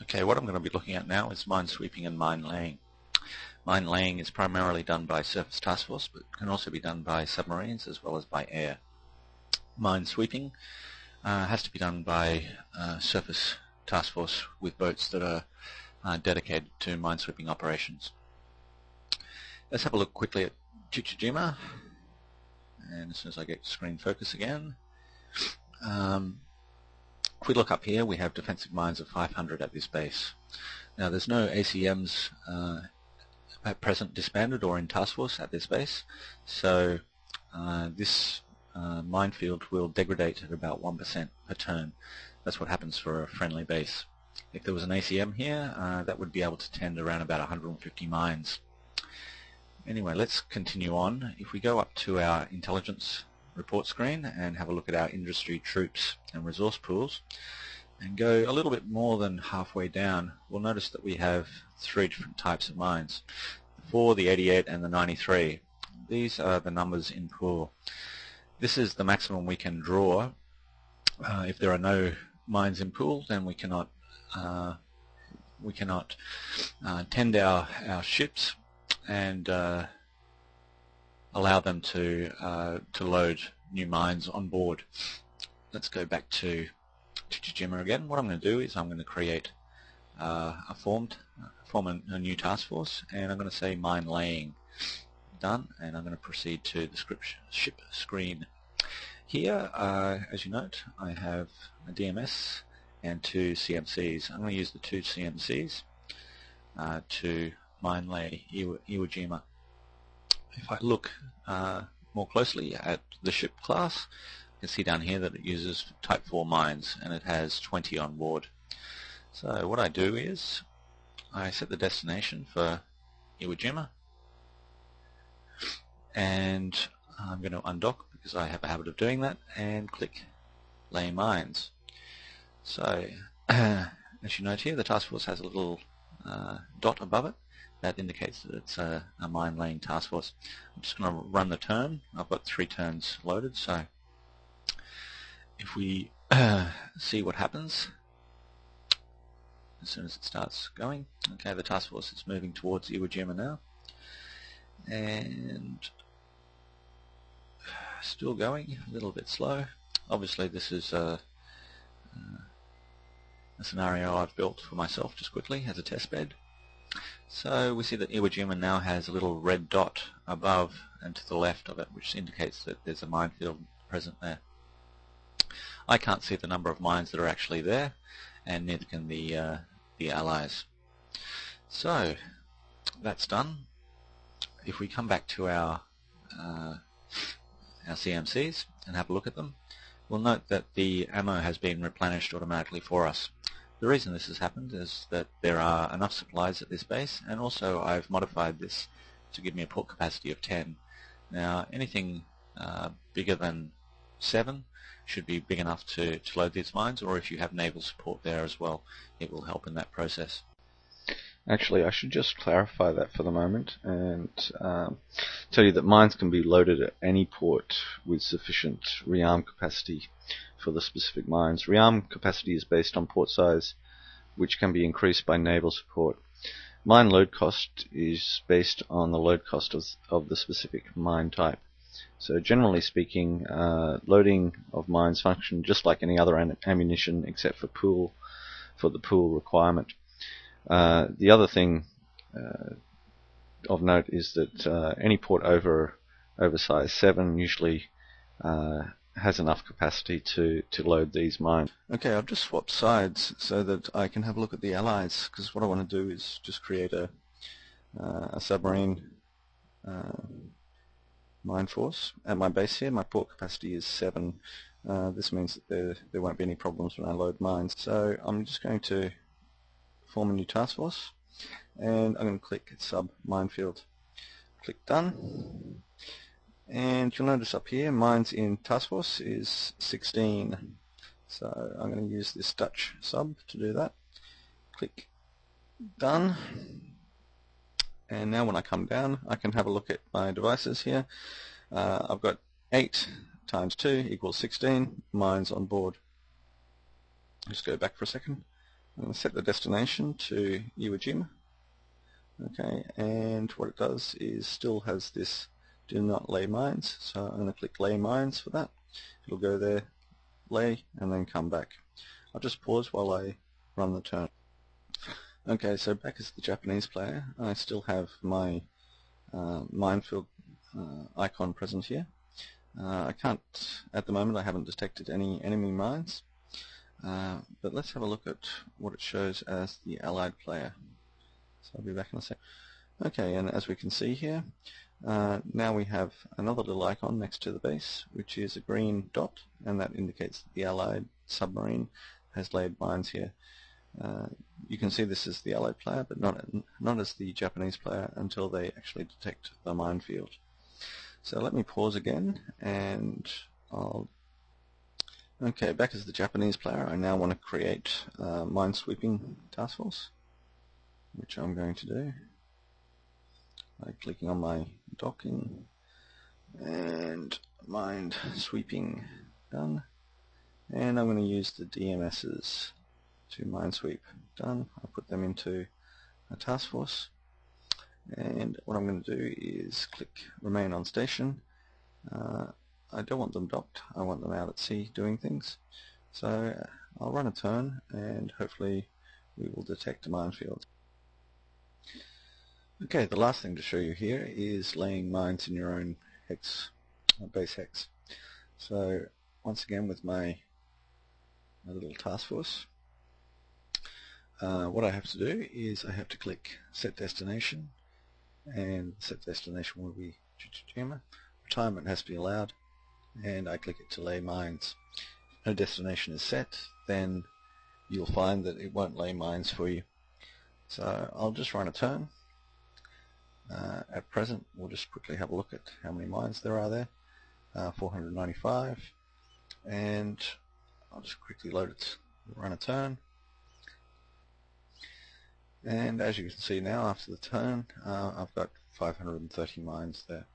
Okay, what I'm going to be looking at now is mine sweeping and mine laying. Mine laying is primarily done by surface task force, but can also be done by submarines as well as by air. Mine sweeping has to be done by surface task force with boats that are dedicated to mine sweeping operations. Let's have a look quickly at Chichijima, and as soon as I get screen focus again, if we look up here, we have defensive mines of 500 at this base. Now there's no ACMs at present disbanded or in task force at this base, so this minefield will degrade at about 1% per turn. That's what happens for a friendly base. If there was an ACM here, that would be able to tend around about 150 mines. Anyway, let's continue on. If we go up to our intelligence report screen and have a look at our industry, troops and resource pools and go a little bit more than halfway down, we'll notice that we have three different types of mines: the 4, the 88 and the 93. These are the numbers in pool. This is the maximum we can draw. If there are no mines in pool, then we cannot tend our ships and allow them to load new mines on board. Let's go back to Chichijima again. What I'm going to do is I'm going to create form a new task force, and I'm going to say mine laying. Done, and I'm going to proceed to the ship screen. Here, as you note, I have a DMS and 2 CMCs. I'm going to use the 2 CMCs to mine lay Iwo Jima. If I look more closely at the ship class, you can see down here that it uses Type 4 mines, and it has 20 on board. So what I do is I set the destination for Iwo Jima, and I'm going to undock because I have a habit of doing that, and click Lay Mines. So as you note here, the task force has a little dot above it. That indicates that it's a mine laying task force. I'm just going to run the turn. I've got 3 turns loaded, so if we see what happens as soon as it starts going. Okay, the task force is moving towards Iwo Jima now, and still going, a little bit slow. Obviously this is a scenario I've built for myself just quickly as a test bed. So we see that Iwo Jima now has a little red dot above and to the left of it, which indicates that there's a minefield present there. I can't see the number of mines that are actually there, and neither can the allies. So that's done. If we come back to our CMCs and have a look at them, we'll note that the ammo has been replenished automatically for us. The reason this has happened is that there are enough supplies at this base, and also I've modified this to give me a port capacity of 10. Now anything bigger than 7 should be big enough to load these mines, or if you have naval support there as well, it will help in that process. Actually, I should just clarify that for the moment and tell you that mines can be loaded at any port with sufficient rearm capacity for the specific mines. Rearm capacity is based on port size, which can be increased by naval support. Mine load cost is based on the load cost of the specific mine type. So generally speaking, loading of mines function just like any other ammunition except for the pool requirement. The other thing of note is that any port over size 7 usually has enough capacity to load these mines. Okay, I've just swapped sides so that I can have a look at the allies, because what I want to do is just create a submarine mine force at my base here. My port capacity is 7. This means that there won't be any problems when I load mines. So I'm just going to form a new task force, and I'm going to click Sub Minefield. Click Done, and you'll notice up here mines in task force is 16. So I'm going to use this Dutch sub to do that. Click Done, and now when I come down I can have a look at my devices here. I've got 8 times 2 equals 16 mines on board. Just go back for a second. I'm going to set the destination to Iwo Jima. Okay, and what it does is still has this do not lay mines, so I'm going to click lay mines for that. It'll go there, lay, and then come back. I'll just pause while I run the turn. Okay, so back as the Japanese player, I still have my minefield icon present here. I can't, at the moment I haven't detected any enemy mines, but let's have a look at what it shows as the allied player. So I'll be back in a sec. Okay, and as we can see here, now we have another little icon next to the base, which is a green dot, and that indicates that the allied submarine has laid mines here. You can see this is the allied player, but not as the Japanese player until they actually detect the minefield. So let me pause again, and okay, back as the Japanese player, I now want to create a mine-sweeping task force, which I'm going to do by clicking on my docking and mine-sweeping done. And I'm going to use the DMSs to minesweep done. I'll put them into a task force. And what I'm going to do is click remain on station. I don't want them docked, I want them out at sea doing things. So I'll run a turn and hopefully we will detect a minefield. Okay, the last thing to show you here is laying mines in your own hex, base hex. So once again with my little task force, what I have to do is I have to click set destination, and set destination will be Tsushima. Retirement has to be allowed, and I click it to lay mines. If no destination is set, then you'll find that it won't lay mines for you. So I'll just run a turn. At present, we'll just quickly have a look at how many mines there are there. 495, and I'll just quickly load it, run a turn. And as you can see now, after the turn, I've got 530 mines there.